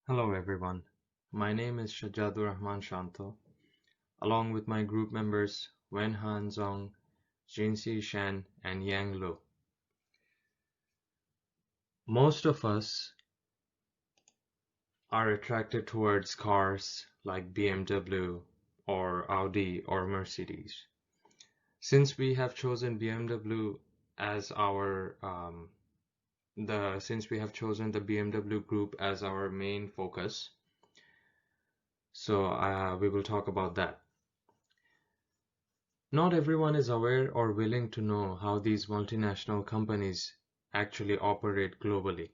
Hello everyone, my name is Shajadur Rahman Shanto, along with my group members Wen Han Zong, Jinxi Shan, and Yang Lu. Most of us are attracted towards cars like BMW or Audi or Mercedes. Since we have chosen BMW as since we have chosen the BMW group as our main focus, so we will talk about that. Not everyone is aware or willing to know how these multinational companies actually operate globally.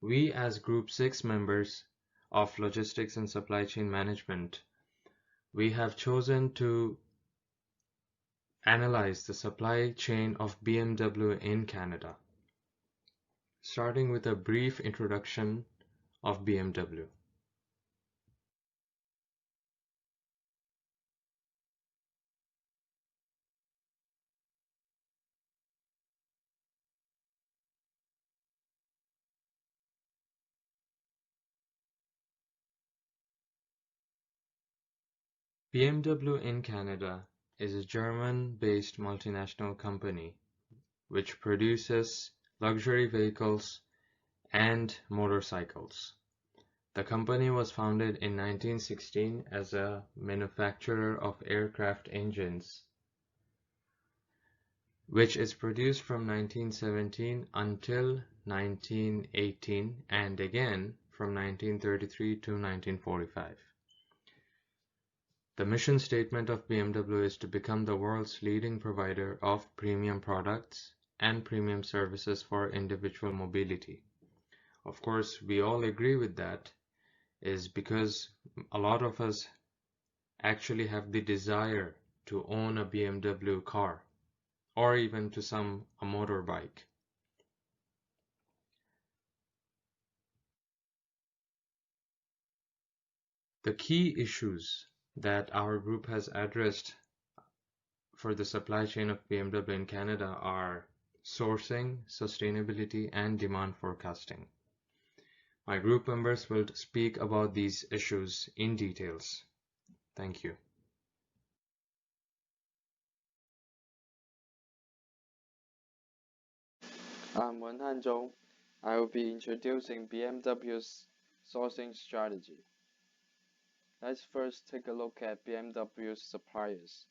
We, as Group 6 members of Logistics and Supply Chain Management, we have chosen to analyze the supply chain of BMW in Canada, starting with a brief introduction of BMW. BMW in Canada is a German-based multinational company which produces luxury vehicles and motorcycles. The company was founded in 1916 as a manufacturer of aircraft engines, which is produced from 1917 until 1918 and again from 1933 to 1945. The mission statement of BMW is to become the world's leading provider of premium products and premium services for individual mobility. Of course, we all agree with that, is because a lot of us actually have the desire to own a BMW car or even to a motorbike. The key issues that our group has addressed for the supply chain of BMW in Canada are sourcing, sustainability, and demand forecasting. My group members will speak about these issues in details. Thank you. I'm Wen Hanzhong. I will be introducing BMW's sourcing strategy. Let's first take a look at BMW's suppliers.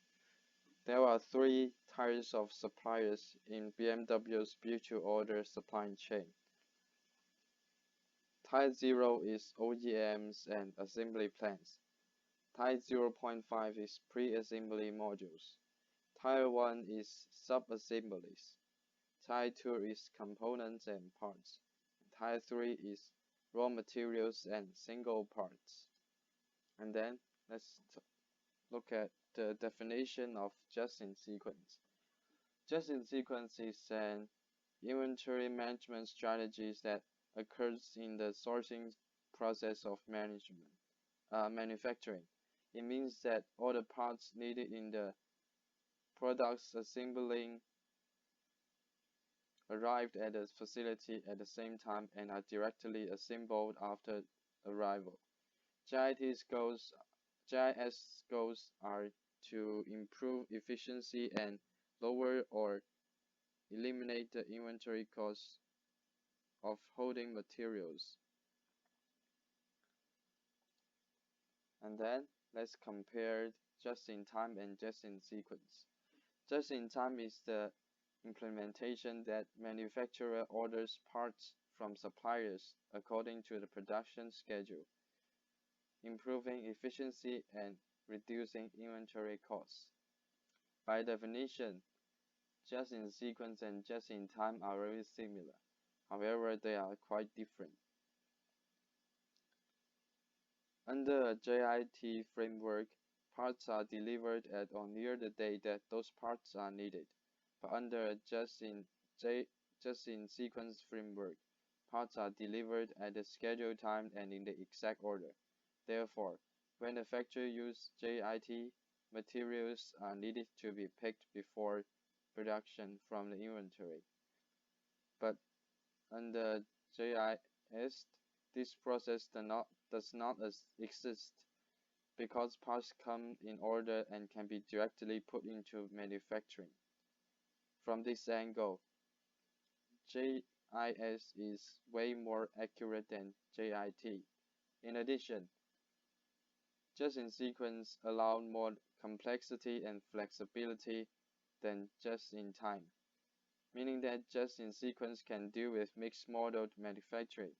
There are three types of suppliers in BMW's build-to-order supply chain. Type 0 is OEMs and assembly plants. Type 0.5 is pre-assembly modules. Type 1 is sub-assemblies. Type 2 is components and parts. Type 3 is raw materials and single parts. And then let's look at the definition of just-in-sequence. Just-in-sequence is an inventory management strategy that occurs in the sourcing process of manufacturing. It means that all the parts needed in the product's assembling arrived at the facility at the same time and are directly assembled after arrival. GIS goals are to improve efficiency and lower or eliminate the inventory costs of holding materials. And then let's compare just-in-time and just-in-sequence. Just-in-time is the implementation that manufacturer orders parts from suppliers according to the production schedule, improving efficiency and reducing inventory costs. By definition, just-in-sequence and just-in-time are very similar. However, they are quite different. Under a JIT framework, parts are delivered at or near the day that those parts are needed. But under a just-in-sequence framework, parts are delivered at the scheduled time and in the exact order. Therefore, when the factory uses JIT, materials are needed to be picked before production from the inventory. But under JIS, This process does not exist because parts come in order and can be directly put into manufacturing. From this angle, JIS is way more accurate than JIT. In addition, just-in-sequence allows more complexity and flexibility than just-in-time, meaning that just-in-sequence can deal with mixed-model manufacturing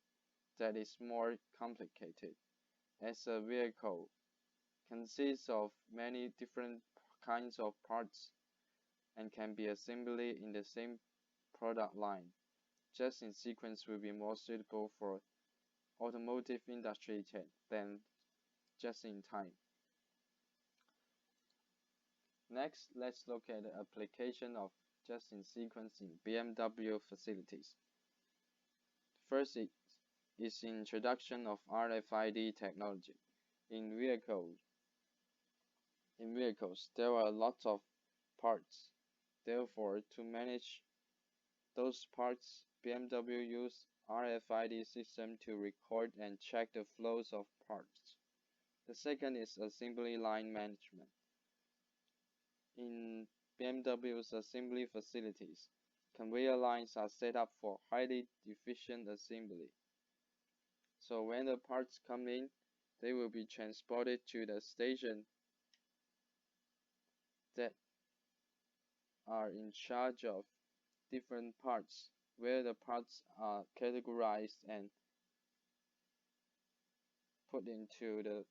that is more complicated, as a vehicle consists of many different kinds of parts and can be assembled in the same product line. Just-in-sequence will be more suitable for automotive industry than just-in-time. Next, let's look at the application of just-in-sequence in BMW facilities. First is introduction of RFID technology. In vehicles, there are lots of parts. Therefore, to manage those parts, BMW use RFID system to record and check the flows of parts. The second is assembly line management. In BMW's assembly facilities, conveyor lines are set up for highly efficient assembly. So when the parts come in, they will be transported to the station that are in charge of different parts, where the parts are categorized and put into the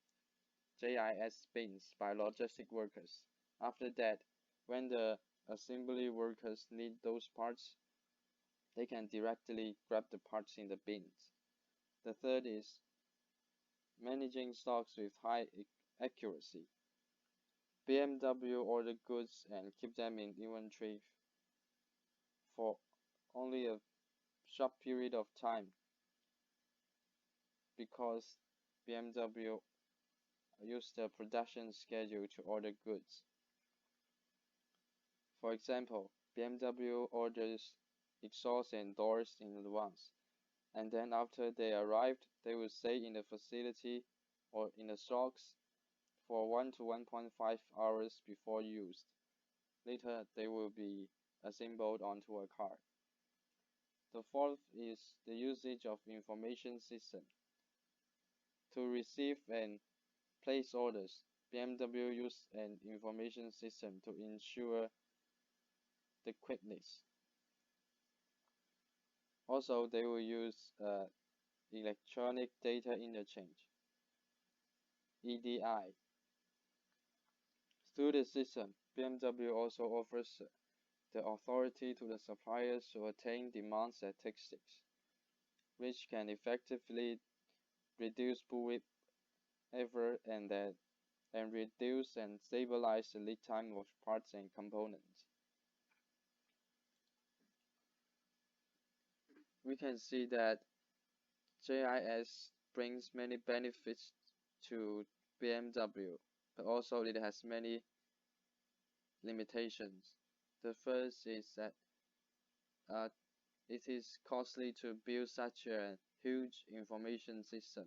JIS bins by logistic workers. After that, when the assembly workers need those parts, they can directly grab the parts in the bins. The third is managing stocks with high accuracy. BMW order goods and keep them in inventory for only a short period of time because BMW used the production schedule to order goods. For example, BMW orders exhaust and doors in advance, and then after they arrived, they will stay in the facility or in the stocks for 1 to 1.5 hours before use. Later, they will be assembled onto a car. The fourth is the usage of information system. To receive and place orders, BMW uses an information system to ensure the quickness. Also, they will use electronic data interchange, EDI. Through the system, BMW also offers the authority to the suppliers to attain demand statistics, which can effectively reduce build effort and reduce and stabilize the lead time of parts and components. We can see that JIS brings many benefits to BMW, but also it has many limitations. The first is that it is costly to build such a huge information system.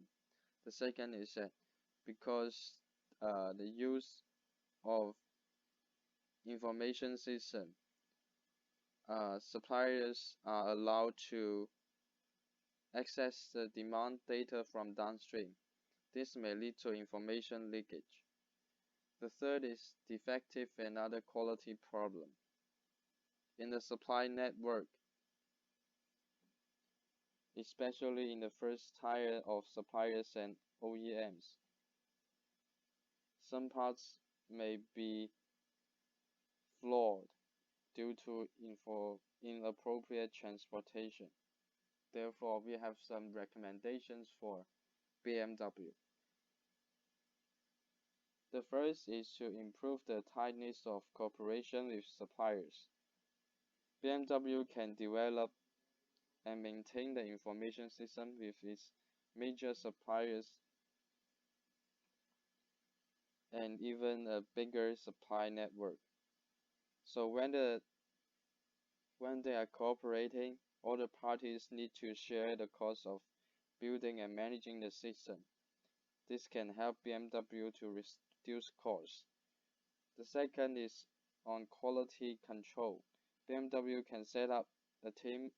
The second is that because the use of information system, suppliers are allowed to access the demand data from downstream. This may lead to information leakage. The third is defective and other quality problem. In the supply network, especially in the first tier of suppliers and OEMs, some parts may be flawed due to inappropriate transportation. Therefore, we have some recommendations for BMW. The first is to improve the tightness of cooperation with suppliers. BMW can develop and maintain the information system with its major suppliers and even a bigger supply network. So when they are cooperating, all the parties need to share the cost of building and managing the system. This can help BMW to reduce costs. The second is on quality control. BMW can set up a team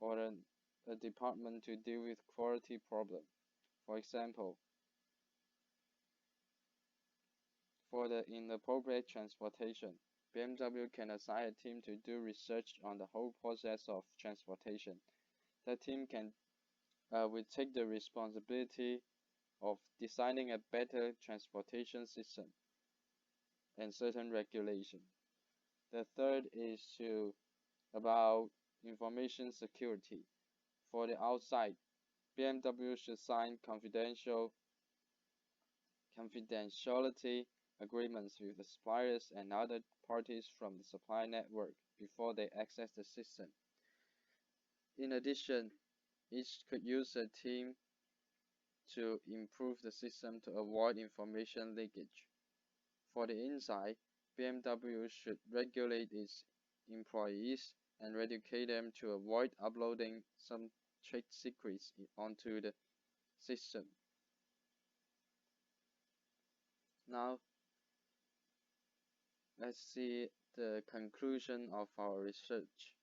or a department to deal with quality problems. For example, for the inappropriate transportation, BMW can assign a team to do research on the whole process of transportation. The team will take the responsibility of designing a better transportation system and certain regulation. The third is about information security. For the outside, BMW should sign confidentiality agreements with the suppliers and other parties from the supply network before they access the system. In addition, each could use a team to improve the system to avoid information leakage. For the inside, BMW should regulate its employees and educate them to avoid uploading some trade secrets onto the system. Now, let's see the conclusion of our research.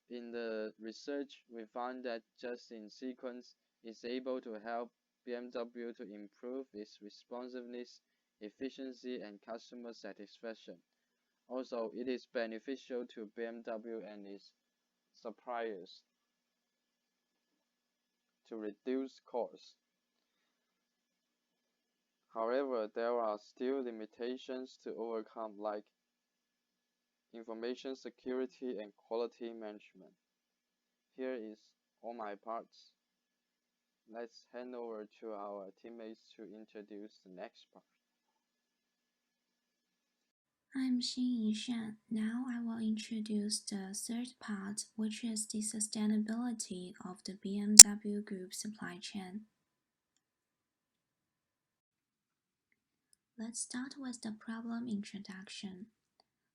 In the research, we found that just-in-sequence is able to help BMW to improve its responsiveness, efficiency, and customer satisfaction. Also, it is beneficial to BMW and its suppliers to reduce costs. However, there are still limitations to overcome, like information security and quality management. Here is all my parts. Let's hand over to our teammates to introduce the next part. I'm Xin Yishan. Now I will introduce the third part, which is the sustainability of the BMW Group supply chain. Let's start with the problem introduction.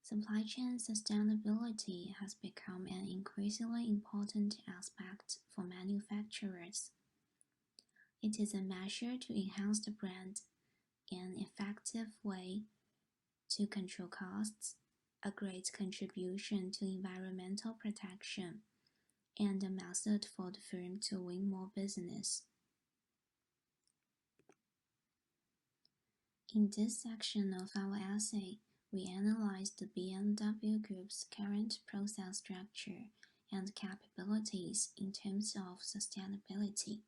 Supply chain sustainability has become an increasingly important aspect for manufacturers. It is a measure to enhance the brand, an effective way to control costs, a great contribution to environmental protection, and a method for the firm to win more business. In this section of our essay, we analyzed the BMW Group's current process structure and capabilities in terms of sustainability.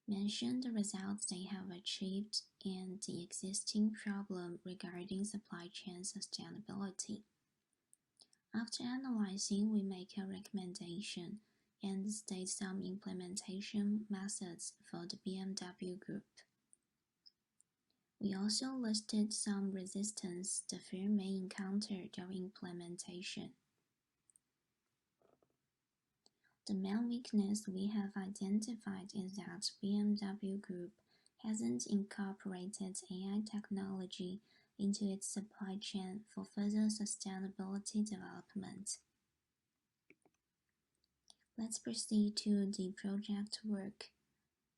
Mention the results they have achieved and the existing problem regarding supply chain sustainability. After analyzing, we make a recommendation and state some implementation methods for the BMW Group. We also listed some resistance the firm may encounter during implementation. The main weakness we have identified is that BMW Group hasn't incorporated AI technology into its supply chain for further sustainability development. Let's proceed to the project work.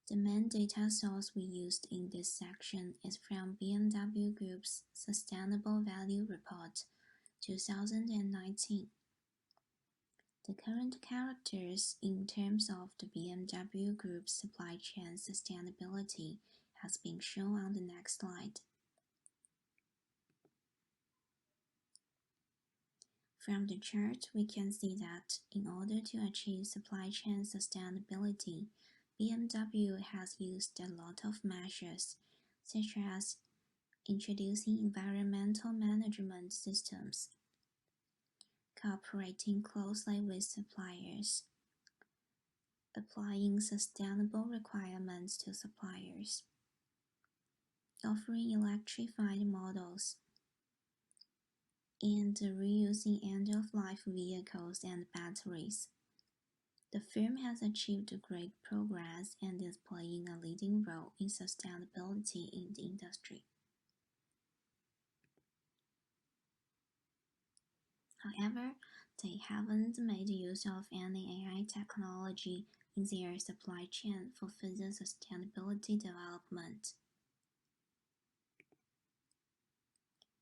The main data source we used in this section is from BMW Group's Sustainable Value Report 2019. The current characters in terms of the BMW Group's supply chain sustainability has been shown on the next slide. From the chart, we can see that in order to achieve supply chain sustainability, BMW has used a lot of measures, such as introducing environmental management systems, cooperating closely with suppliers, applying sustainable requirements to suppliers, offering electrified models, and reusing end-of-life vehicles and batteries. The firm has achieved great progress and is playing a leading role in sustainability in the industry. However, they haven't made use of any AI technology in their supply chain for further sustainability development.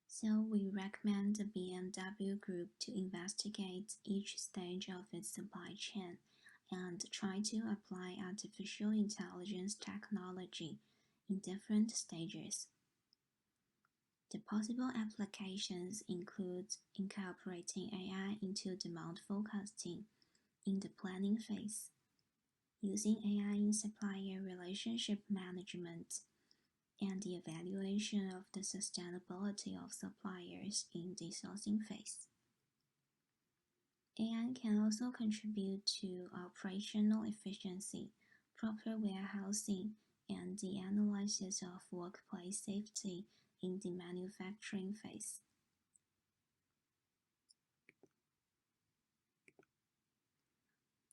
So we recommend the BMW Group to investigate each stage of its supply chain and try to apply artificial intelligence technology in different stages. The possible applications include incorporating AI into demand forecasting in the planning phase, using AI in supplier relationship management, and the evaluation of the sustainability of suppliers in the sourcing phase. AI can also contribute to operational efficiency, proper warehousing, and the analysis of workplace safety in the manufacturing phase.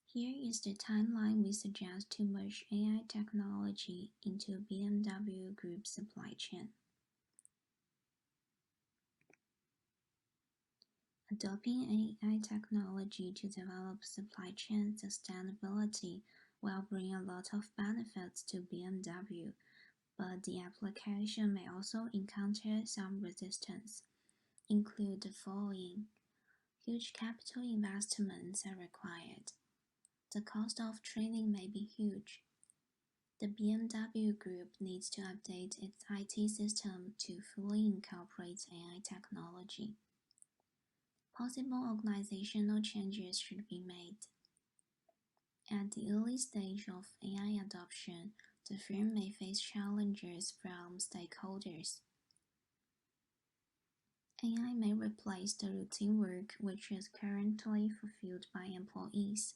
Here is the timeline we suggest to merge AI technology into BMW Group supply chain. Adopting AI technology to develop supply chain sustainability will bring a lot of benefits to BMW, but the application may also encounter some resistance, include the following. Huge capital investments are required. The cost of training may be huge. The BMW Group needs to update its IT system to fully incorporate AI technology. Possible organizational changes should be made. At the early stage of AI adoption, the firm may face challenges from stakeholders. AI may replace the routine work which is currently fulfilled by employees.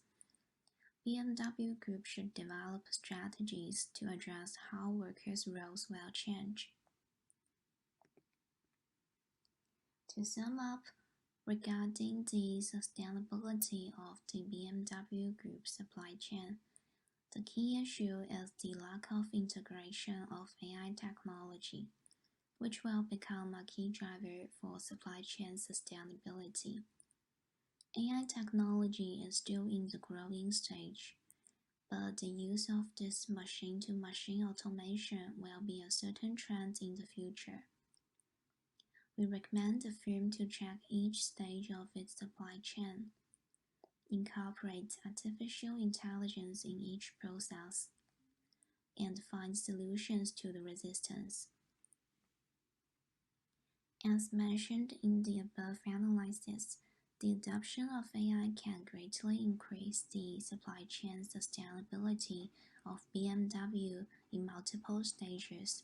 BMW Group should develop strategies to address how workers' roles will change. To sum up, regarding the sustainability of the BMW Group supply chain, the key issue is the lack of integration of AI technology, which will become a key driver for supply chain sustainability. AI technology is still in the growing stage, but the use of this machine-to-machine automation will be a certain trend in the future. We recommend the firm to check each stage of its supply chain, incorporate artificial intelligence in each process, and find solutions to the resistance. As mentioned in the above analysis, the adoption of AI can greatly increase the supply chain sustainability of BMW in multiple stages.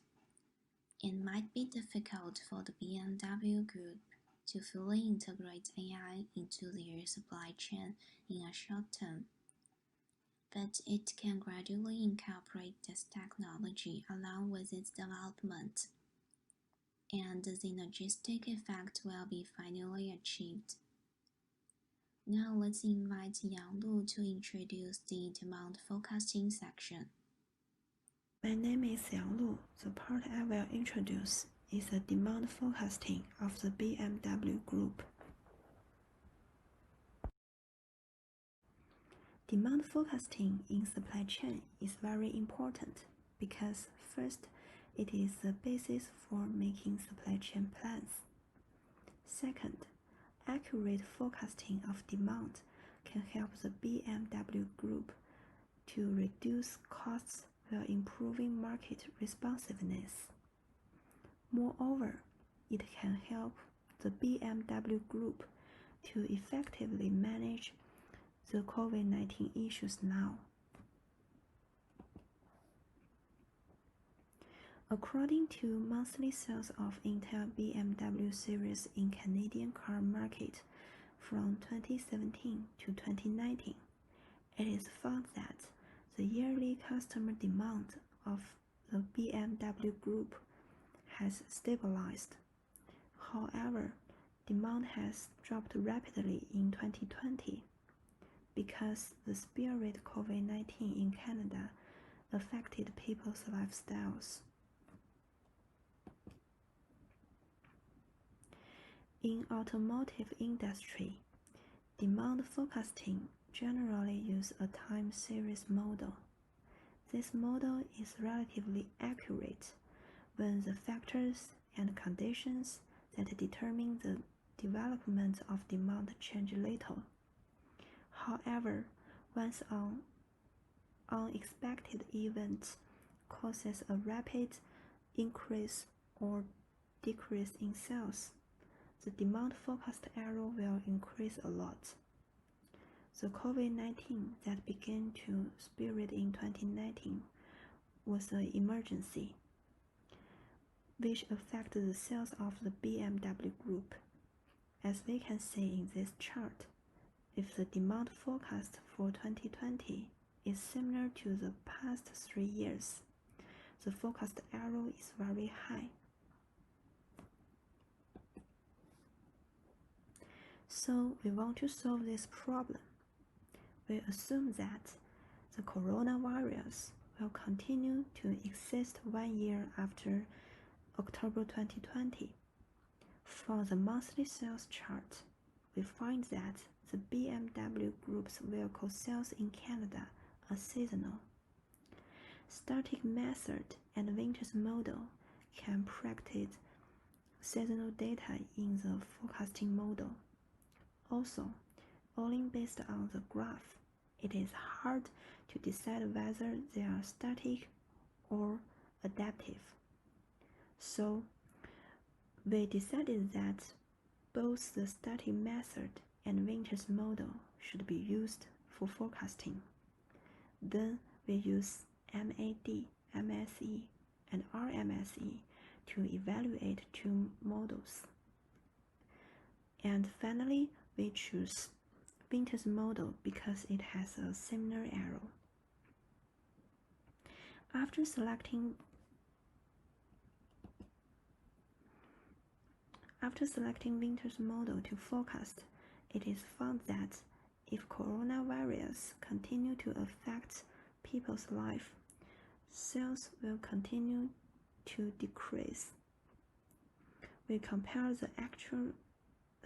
It might be difficult for the BMW Group to fully integrate AI into their supply chain in a short term, but it can gradually incorporate this technology along with its development, and the synergistic effect will be finally achieved. Now let's invite Yang Lu to introduce the demand forecasting section. My name is Yang Lu. The part I will introduce is the demand forecasting of the BMW Group. Demand forecasting in supply chain is very important because first, it is the basis for making supply chain plans. Second, accurate forecasting of demand can help the BMW Group to reduce costs while improving market responsiveness. Moreover, it can help the BMW Group to effectively manage the COVID-19 issues now. According to monthly sales of Intel BMW series in Canadian car market from 2017 to 2019, it is found that the yearly customer demand of the BMW Group has stabilized. However, demand has dropped rapidly in 2020 because the spread of COVID-19 in Canada affected people's lifestyles. In automotive industry, Demand forecasting generally uses a time series model. This model is relatively accurate when the factors and conditions that determine the development of demand change little. However, once an unexpected event causes a rapid increase or decrease in sales, the demand forecast error will increase a lot. The COVID-19 that began to spread in 2019 was an emergency, which affected the sales of the BMW Group. As we can see in this chart, if the demand forecast for 2020 is similar to the past 3 years, the forecast error is very high. So we want to solve this problem. We assume that the coronavirus will continue to exist 1 year after October 2020. For the monthly sales chart, we find that the BMW Group's vehicle sales in Canada are seasonal. Static method and Winters model can predict seasonal data in the forecasting model. Also, only based on the graph, it is hard to decide whether they are static or adaptive. So, we decided that both the static method and Winters model should be used for forecasting. Then we use MAD, MSE, and RMSE to evaluate two models. And finally, we choose Winters model because it has a similar error. After selecting Winters model to forecast, it is found that if coronavirus continue to affect people's life, sales will continue to decrease. We compare the actual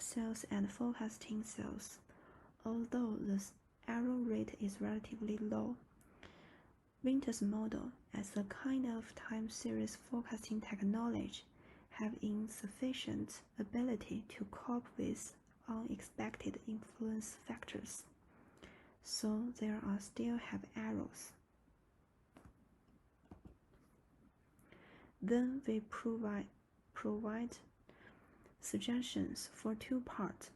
sales and forecasting sales. Although the error rate is relatively low, Winters model as a kind of time series forecasting technology have insufficient ability to cope with unexpected influence factors, so there are still have errors. Then we provide suggestions for two parts.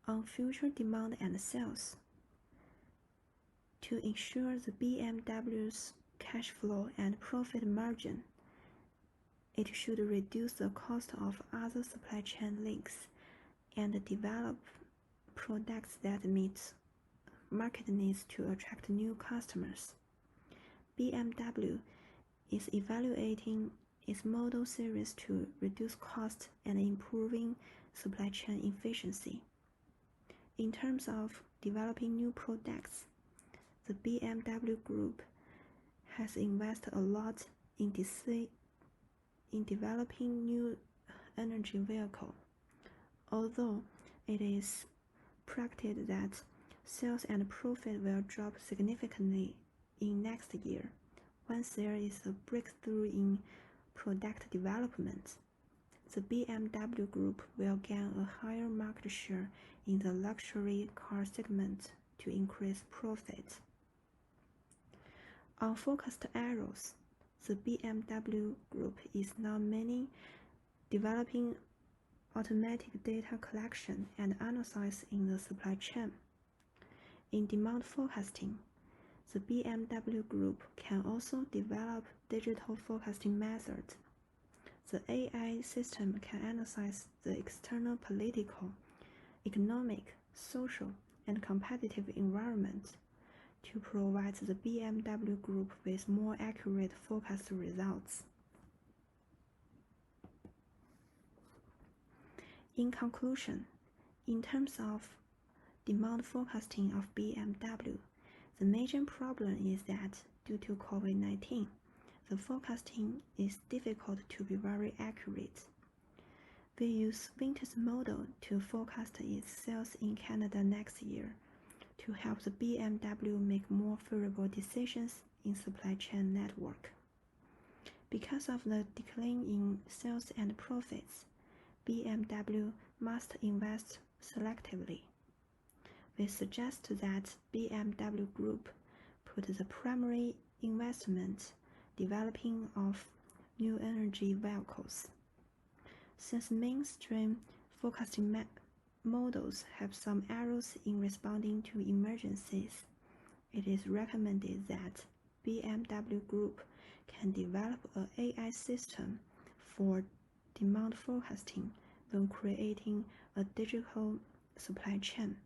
On future demand and sales, to ensure the BMW's cash flow and profit margin, it should reduce the cost of other supply chain links and develop products that meet market needs to attract new customers. BMW is evaluating its model series to reduce cost and improving supply chain efficiency. In terms of developing new products, the BMW Group has invested a lot in developing new energy vehicle. Although it is predicted that sales and profit will drop significantly in next year once there is a breakthrough in product development, the BMW Group will gain a higher market share in the luxury car segment to increase profit. On forecast errors, the BMW Group is now mainly developing automatic data collection and analysis in the supply chain. In demand forecasting, the BMW Group can also develop digital forecasting methods. The AI system can analyze the external political, economic, social, and competitive environment to provide the BMW Group with more accurate forecast results. In conclusion, in terms of demand forecasting of BMW, the major problem is that due to COVID-19, the forecasting is difficult to be very accurate. We use Winter's model to forecast its sales in Canada next year to help the BMW make more favorable decisions in supply chain network. Because of the decline in sales and profits, BMW must invest selectively. We suggest that BMW Group put the primary investment developing of new energy vehicles. Since mainstream forecasting models have some errors in responding to emergencies, it is recommended that BMW Group can develop an AI system for demand forecasting when creating a digital supply chain.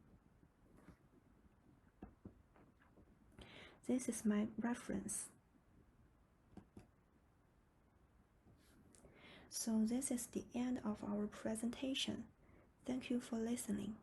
This is my reference. So this is the end of our presentation. Thank you for listening.